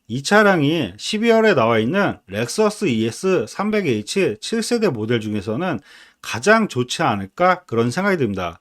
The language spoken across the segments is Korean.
이 차량이 12월에 나와 있는 렉서스 ES 300H 7세대 모델 중에서는 가장 좋지 않을까 그런 생각이 듭니다.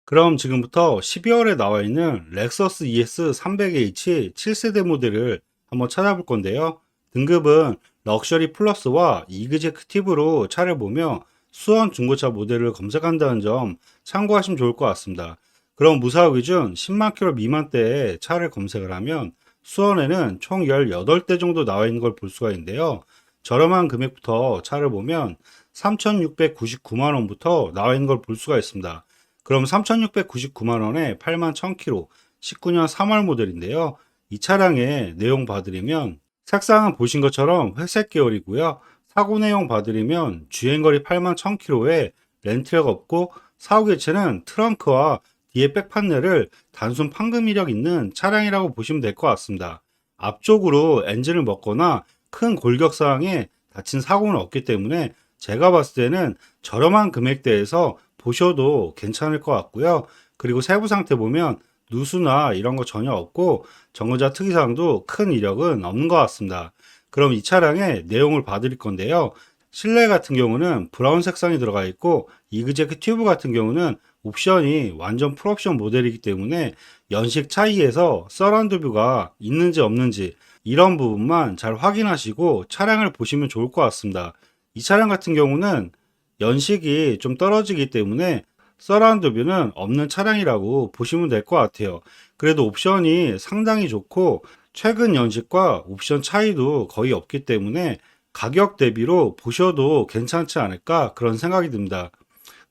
그럼 지금부터 12월에 나와 있는 렉서스 ES 300H 7세대 모델을 한번 찾아볼 건데요. 등급은 럭셔리 플러스와 이그제큐티브로 차를 보며 수원 중고차 모델을 검색한다는 점 참고하시면 좋을 것 같습니다. 그럼 무사고 기준 10만 킬로 미만대의 차를 검색을 하면 수원에는 총 18대 정도 나와 있는 걸 볼 수가 있는데요. 저렴한 금액부터 차를 보면 3,699만 원부터 나와 있는 걸 볼 수가 있습니다. 그럼 3,699만 원에 8만 1,000km, 19년 3월 모델인데요. 이 차량의 내용 봐드리면 색상은 보신 것처럼 회색 계열이고요. 사고 내용 봐드리면 주행거리 8만 1,000km에 렌트가 없고 사후 교체는 트렁크와 뒤에 백판넬을 단순 판금 이력 있는 차량이라고 보시면 될 것 같습니다. 앞쪽으로 엔진을 먹거나 큰 골격 사항에 다친 사고는 없기 때문에 제가 봤을 때는 저렴한 금액대에서 보셔도 괜찮을 것 같고요. 그리고 세부 상태 보면 누수나 이런 거 전혀 없고 전고자 특이사항도 큰 이력은 없는 것 같습니다. 그럼 이 차량의 내용을 봐드릴 건데요. 실내 같은 경우는 브라운 색상이 들어가 있고 이그제큐티브 같은 경우는 옵션이 완전 풀옵션 모델이기 때문에 연식 차이에서 서라운드 뷰가 있는지 없는지 이런 부분만 잘 확인하시고 차량을 보시면 좋을 것 같습니다. 이 차량 같은 경우는 연식이 좀 떨어지기 때문에 서라운드 뷰는 없는 차량이라고 보시면 될 것 같아요. 그래도 옵션이 상당히 좋고 최근 연식과 옵션 차이도 거의 없기 때문에 가격 대비로 보셔도 괜찮지 않을까 그런 생각이 듭니다.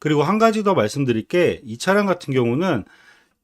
그리고 한 가지 더 말씀드릴 게 이 차량 같은 경우는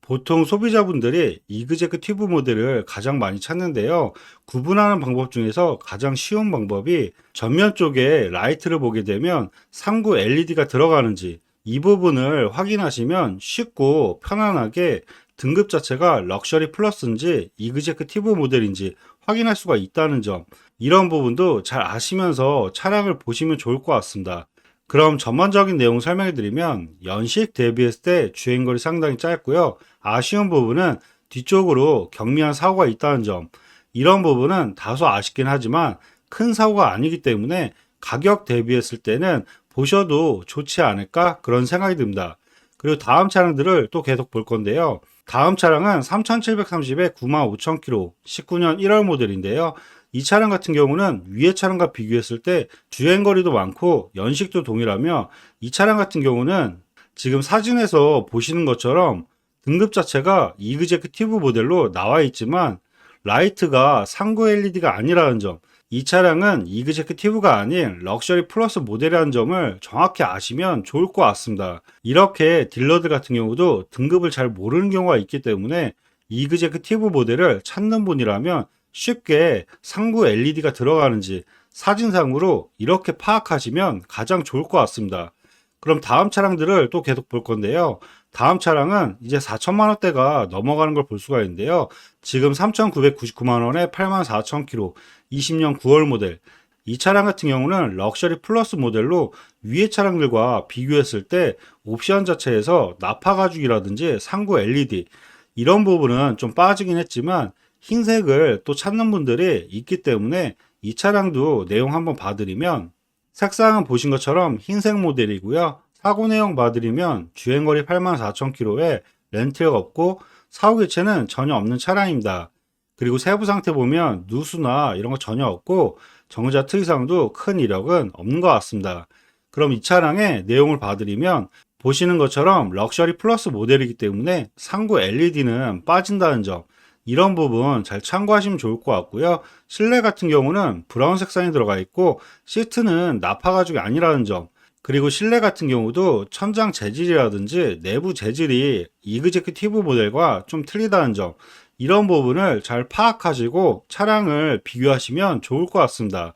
보통 소비자분들이 이그제큐티브 모델을 가장 많이 찾는데요. 구분하는 방법 중에서 가장 쉬운 방법이 전면 쪽에 라이트를 보게 되면 상구 LED가 들어가는지 이 부분을 확인하시면 쉽고 편안하게 등급 자체가 럭셔리 플러스인지 이그제큐티브 모델인지 확인할 수가 있다는 점, 이런 부분도 잘 아시면서 차량을 보시면 좋을 것 같습니다. 그럼 전반적인 내용 설명해 드리면 연식 대비했을 때 주행거리 상당히 짧고요. 아쉬운 부분은 뒤쪽으로 경미한 사고가 있다는 점, 이런 부분은 다소 아쉽긴 하지만 큰 사고가 아니기 때문에 가격 대비했을 때는 보셔도 좋지 않을까 그런 생각이 듭니다. 그리고 다음 차량들을 또 계속 볼 건데요. 다음 차량은 3,730에 95,000km 19년 1월 모델인데요. 이 차량 같은 경우는 위의 차량과 비교했을 때 주행거리도 많고 연식도 동일하며 이 차량 같은 경우는 지금 사진에서 보시는 것처럼 등급 자체가 이그제큐티브 모델로 나와 있지만 라이트가 상구 LED가 아니라는 점, 이 차량은 이그제큐티브가 아닌 럭셔리 플러스 모델이라는 점을 정확히 아시면 좋을 것 같습니다. 이렇게 딜러들 같은 경우도 등급을 잘 모르는 경우가 있기 때문에 이그제큐티브 모델을 찾는 분이라면 쉽게 상부 LED가 들어가는지 사진상으로 이렇게 파악하시면 가장 좋을 것 같습니다. 그럼 다음 차량들을 또 계속 볼 건데요. 다음 차량은 이제 4천만 원대가 넘어가는 걸 볼 수가 있는데요. 지금 3,999만 원에 84,000km 20년 9월 모델. 이 차량 같은 경우는 럭셔리 플러스 모델로 위의 차량들과 비교했을 때 옵션 자체에서 나파 가죽이라든지 상부 LED 이런 부분은 좀 빠지긴 했지만 흰색을 또 찾는 분들이 있기 때문에 이 차량도 내용 한번 봐드리면 색상은 보신 것처럼 흰색 모델이고요. 사고 내용 봐드리면 주행거리 84,000km에 렌트가 없고 사후 교체는 전혀 없는 차량입니다. 그리고 세부 상태 보면 누수나 이런 거 전혀 없고 정자 특이사항도 큰 이력은 없는 것 같습니다. 그럼 이 차량의 내용을 봐드리면 보시는 것처럼 럭셔리 플러스 모델이기 때문에 상부 LED는 빠진다는 점, 이런 부분 잘 참고하시면 좋을 것 같고요. 실내 같은 경우는 브라운 색상이 들어가 있고 시트는 나파 가죽이 아니라는 점, 그리고 실내 같은 경우도 천장 재질이라든지 내부 재질이 이그제큐티브 모델과 좀 틀리다는 점, 이런 부분을 잘 파악하시고 차량을 비교하시면 좋을 것 같습니다.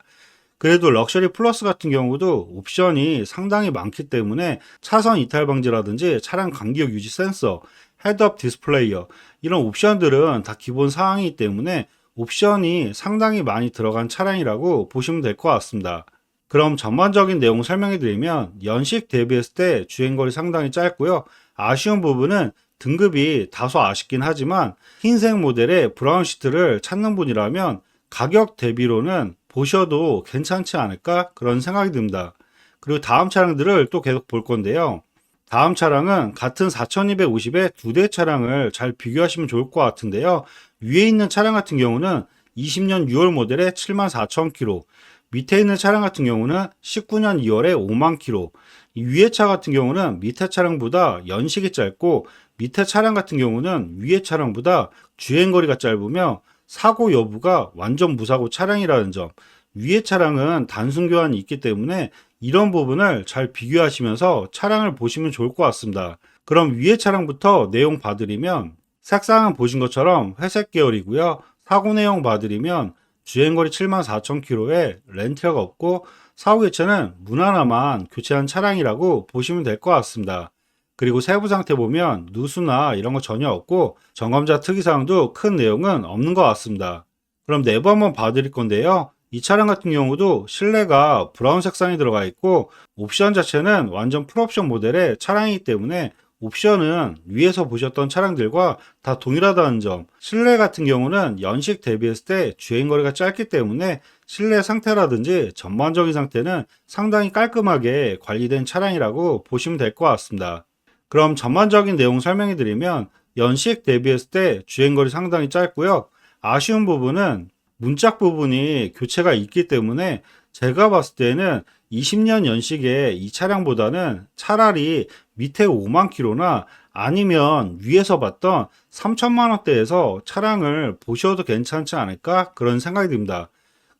그래도 럭셔리 플러스 같은 경우도 옵션이 상당히 많기 때문에 차선 이탈 방지라든지 차량 간격 유지 센서, 헤드업 디스플레이어 이런 옵션들은 다 기본 사항이기 때문에 옵션이 상당히 많이 들어간 차량이라고 보시면 될 것 같습니다. 그럼 전반적인 내용 설명해 드리면 연식 대비했을 때 주행거리 상당히 짧고요. 아쉬운 부분은 등급이 다소 아쉽긴 하지만 흰색 모델의 브라운 시트를 찾는 분이라면 가격 대비로는 보셔도 괜찮지 않을까 그런 생각이 듭니다. 그리고 다음 차량들을 또 계속 볼 건데요. 다음 차량은 같은 4250의 두 대 차량을 잘 비교하시면 좋을 것 같은데요. 위에 있는 차량 같은 경우는 20년 6월 모델의 74,000km, 밑에 있는 차량 같은 경우는 19년 2월에 5만 km. 이 위에 차 같은 경우는 밑에 차량보다 연식이 짧고 밑에 차량 같은 경우는 위에 차량보다 주행거리가 짧으며 사고 여부가 완전 무사고 차량이라는 점, 위에 차량은 단순 교환이 있기 때문에 이런 부분을 잘 비교하시면서 차량을 보시면 좋을 것 같습니다. 그럼 위에 차량부터 내용 봐드리면 색상은 보신 것처럼 회색 계열이고요. 사고 내용 봐드리면 주행거리 74,000km에 렌트가 없고 사후 교체는 문 하나만 교체한 차량이라고 보시면 될 것 같습니다. 그리고 세부 상태 보면 누수나 이런 거 전혀 없고 점검자 특이사항도 큰 내용은 없는 것 같습니다. 그럼 내부 한번 봐드릴 건데요. 이 차량 같은 경우도 실내가 브라운 색상이 들어가 있고 옵션 자체는 완전 풀옵션 모델의 차량이기 때문에 옵션은 위에서 보셨던 차량들과 다 동일하다는 점, 실내 같은 경우는 연식 대비했을 때 주행거리가 짧기 때문에 실내 상태라든지 전반적인 상태는 상당히 깔끔하게 관리된 차량이라고 보시면 될 것 같습니다. 그럼 전반적인 내용 설명해 드리면 연식 대비했을 때 주행거리 상당히 짧고요. 아쉬운 부분은 문짝 부분이 교체가 있기 때문에 제가 봤을 때는 20년 연식의 이 차량보다는 차라리 밑에 5만 킬로나 아니면 위에서 봤던 3천만 원대에서 차량을 보셔도 괜찮지 않을까 그런 생각이 듭니다.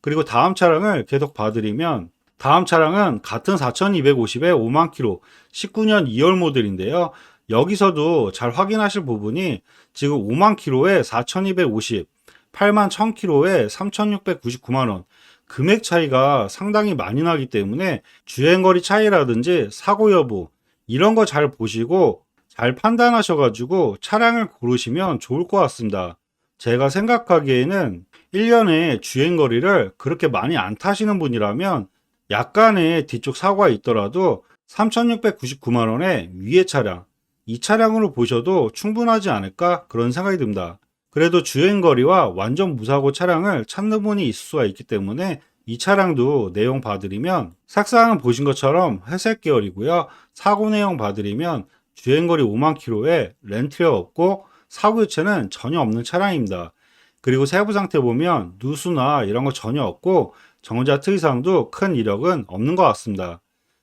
그리고 다음 차량을 계속 봐드리면 다음 차량은 같은 4250에 5만 킬로 19년 2월 모델인데요. 여기서도 잘 확인하실 부분이 지금 5만 킬로에 4250, 8만 1000킬로에 3699만 원. 금액 차이가 상당히 많이 나기 때문에 주행거리 차이라든지 사고 여부 이런 거 잘 보시고 잘 판단하셔가지고 차량을 고르시면 좋을 것 같습니다. 제가 생각하기에는 1년에 주행거리를 그렇게 많이 안 타시는 분이라면 약간의 뒤쪽 사고가 있더라도 3699만 원의 위에 차량, 이 차량으로 보셔도 충분하지 않을까 그런 생각이 듭니다. 그래도 주행거리와 완전 무사고 차량을 찾는 분이 있을 수가 있기 때문에 이 차량도 내용 봐드리면 색상은 보신 것처럼 회색 계열이고요. 사고 내용 봐드리면 주행거리 5만 킬로에 렌트가 없고 사고 교체는 전혀 없는 차량입니다. 그리고 세부 상태 보면 누수나 이런 거 전혀 없고 정자 특이사항도 큰 이력은 없는 것 같습니다.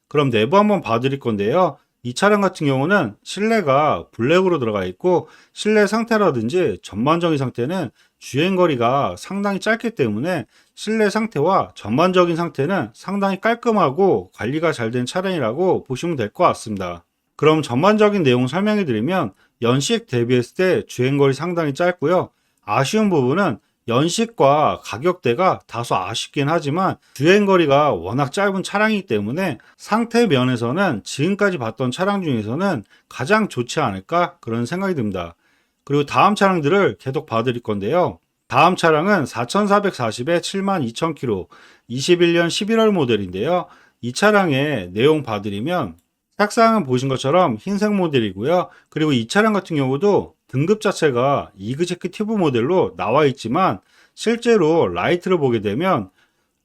그럼 내부 한번 봐드릴 건데요. 이 차량 같은 경우는 실내가 블랙으로 들어가 있고 실내 상태라든지 전반적인 상태는 주행거리가 상당히 짧기 때문에 실내 상태와 전반적인 상태는 상당히 깔끔하고 관리가 잘 된 차량이라고 보시면 될 것 같습니다. 그럼 전반적인 내용 설명해 드리면 연식 대비했을 때 주행거리 상당히 짧고요. 아쉬운 부분은 연식과 가격대가 다소 아쉽긴 하지만 주행거리가 워낙 짧은 차량이기 때문에 상태 면에서는 지금까지 봤던 차량 중에서는 가장 좋지 않을까 그런 생각이 듭니다. 그리고 다음 차량들을 계속 봐드릴 건데요. 다음 차량은 4440에 72,000km 21년 11월 모델인데요. 이 차량의 내용 봐드리면 색상은 보신 것처럼 흰색 모델이고요. 그리고 이 차량 같은 경우도 등급 자체가 이그제큐티브 모델로 나와 있지만 실제로 라이트를 보게 되면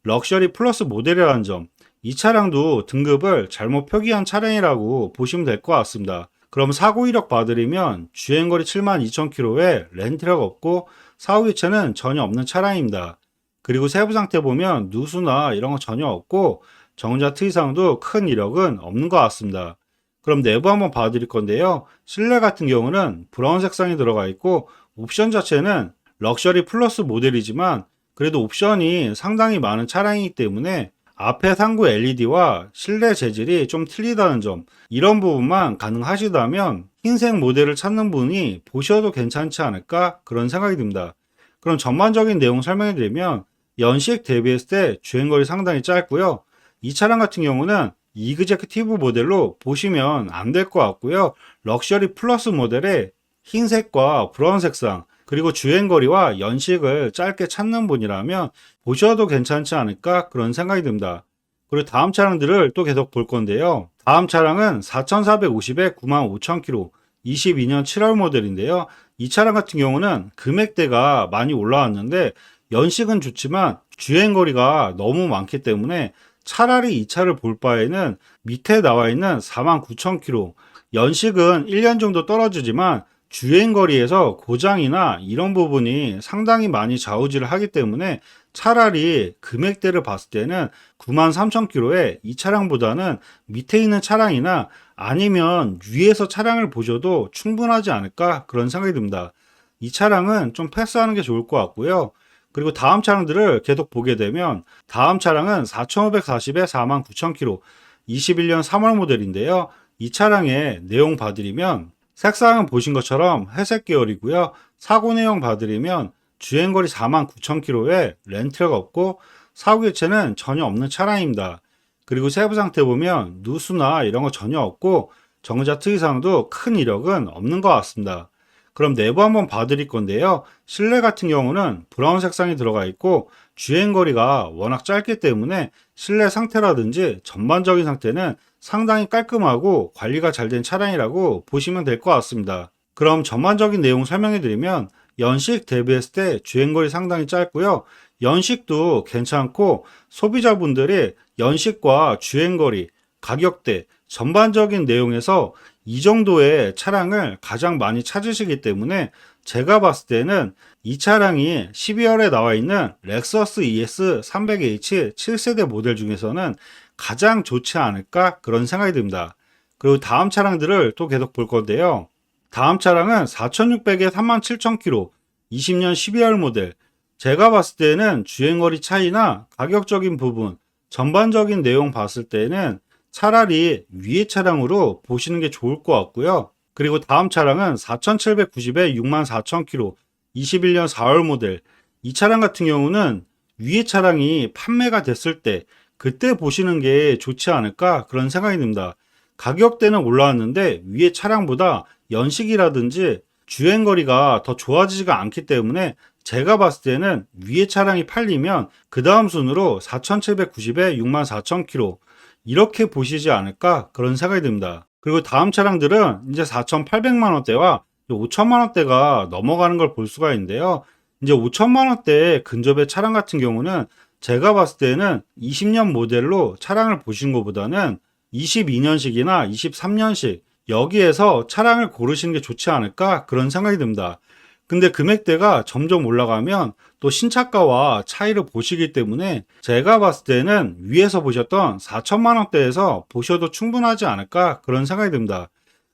럭셔리 플러스 모델이라는 점, 이 차량도 등급을 잘못 표기한 차량이라고 보시면 될 것 같습니다. 그럼 사고 이력 봐드리면 주행거리 72,000km에 렌트가 없고 사후 교체는 전혀 없는 차량입니다. 그리고 세부 상태 보면 누수나 이런 거 전혀 없고 정자 특이사항도 큰 이력은 없는 것 같습니다. 그럼 내부 한번 봐드릴 건데요. 실내 같은 경우는 브라운 색상이 들어가 있고 옵션 자체는 럭셔리 플러스 모델이지만 그래도 옵션이 상당히 많은 차량이기 때문에 앞에 상부 LED와 실내 재질이 좀 틀리다는 점, 이런 부분만 가능하시다면 흰색 모델을 찾는 분이 보셔도 괜찮지 않을까 그런 생각이 듭니다. 그럼 전반적인 내용 설명해 드리면 연식 대비했을 때 주행거리 상당히 짧고요. 이 차량 같은 경우는 이그제큐티브 모델로 보시면 안 될 것 같고요. 럭셔리 플러스 모델의 흰색과 브라운 색상 그리고 주행거리와 연식을 짧게 찾는 분이라면 보셔도 괜찮지 않을까 그런 생각이 듭니다. 그리고 다음 차량들을 또 계속 볼 건데요. 다음 차량은 4450에 95,000km 22년 7월 모델인데요. 이 차량 같은 경우는 금액대가 많이 올라왔는데 연식은 좋지만 주행거리가 너무 많기 때문에 차라리 이 차를 볼 바에는 밑에 나와 있는 49,000km, 연식은 1년 정도 떨어지지만 주행거리에서 고장이나 이런 부분이 상당히 많이 좌우지를 하기 때문에 차라리 금액대를 봤을 때는 93,000km에 이 차량보다는 밑에 있는 차량이나 아니면 위에서 차량을 보셔도 충분하지 않을까 그런 생각이 듭니다. 이 차량은 좀 패스하는 게 좋을 것 같고요. 그리고 다음 차량들을 계속 보게 되면 다음 차량은 4,540에 49,000km 21년 3월 모델인데요. 이 차량의 내용 봐드리면 색상은 보신 것처럼 회색 계열이고요. 사고 내용 봐드리면 주행거리 49,000km에 렌트가 없고 사고 교체는 전혀 없는 차량입니다. 그리고 세부 상태 보면 누수나 이런 거 전혀 없고 정자 특이사항도 큰 이력은 없는 것 같습니다. 그럼 내부 한번 봐드릴 건데요. 실내 같은 경우는 브라운 색상이 들어가 있고 주행거리가 워낙 짧기 때문에 실내 상태라든지 전반적인 상태는 상당히 깔끔하고 관리가 잘 된 차량이라고 보시면 될 것 같습니다. 그럼 전반적인 내용 설명해 드리면 연식 대비했을 때 주행거리 상당히 짧고요. 연식도 괜찮고 소비자분들이 연식과 주행거리, 가격대, 전반적인 내용에서 이 정도의 차량을 가장 많이 찾으시기 때문에 제가 봤을 때는 이 차량이 12월에 나와 있는 렉서스 ES 300H 7세대 모델 중에서는 가장 좋지 않을까 그런 생각이 듭니다. 그리고 다음 차량들을 또 계속 볼 건데요. 다음 차량은 4600에 37,000km 20년 12월 모델. 제가 봤을 때는 주행거리 차이나 가격적인 부분, 전반적인 내용 봤을 때는 차라리 위의 차량으로 보시는 게 좋을 것 같고요. 그리고 다음 차량은 4790에 64,000km 21년 4월 모델. 이 차량 같은 경우는 위의 차량이 판매가 됐을 때 그때 보시는 게 좋지 않을까 그런 생각이 듭니다. 가격대는 올라왔는데 위의 차량보다 연식이라든지 주행거리가 더 좋아지지가 않기 때문에 제가 봤을 때는 위의 차량이 팔리면 그 다음 순으로 4790에 64,000km 이렇게 보시지 않을까 그런 생각이 듭니다. 그리고 다음 차량들은 이제 4,800만 원대와 5천만 원대가 넘어가는 걸 볼 수가 있는데요. 이제 5천만 원대 근접의 차량 같은 경우는 제가 봤을 때는 20년 모델로 차량을 보신 것보다는 22년식이나 23년식 여기에서 차량을 고르시는 게 좋지 않을까 그런 생각이 듭니다. 근데 금액대가 점점 올라가면 또 신차가와 차이를 보시기 때문에 제가 봤을 때는 위에서 보셨던 4천만 원대에서 보셔도 충분하지 않을까 그런 생각이 듭니다.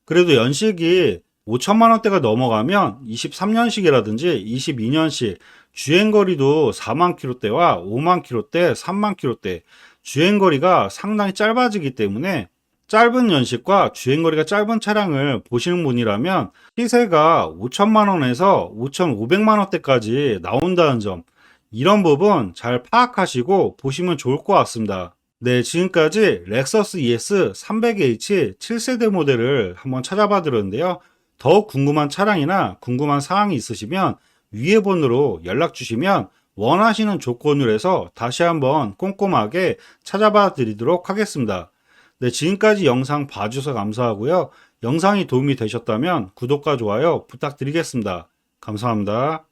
그래도 연식이 5천만 원대가 넘어가면 23년식이라든지 22년식 주행거리도 4만 킬로대와 5만 킬로대, 3만 킬로대 주행거리가 상당히 짧아지기 때문에 짧은 연식과 주행거리가 짧은 차량을 보시는 분이라면 시세가 5천만 원에서 5,500만 원대까지 나온다는 점, 이런 부분 잘 파악하시고 보시면 좋을 것 같습니다. 네, 지금까지 렉서스 ES 300H 7세대 모델을 한번 찾아봐 드렸는데요. 더욱 궁금한 차량이나 궁금한 사항이 있으시면 위에 번호로 연락 주시면 원하시는 조건으로 해서 다시 한번 꼼꼼하게 찾아봐 드리도록 하겠습니다. 네, 지금까지 영상 봐주셔서 감사하고요. 영상이 도움이 되셨다면 구독과 좋아요 부탁드리겠습니다. 감사합니다.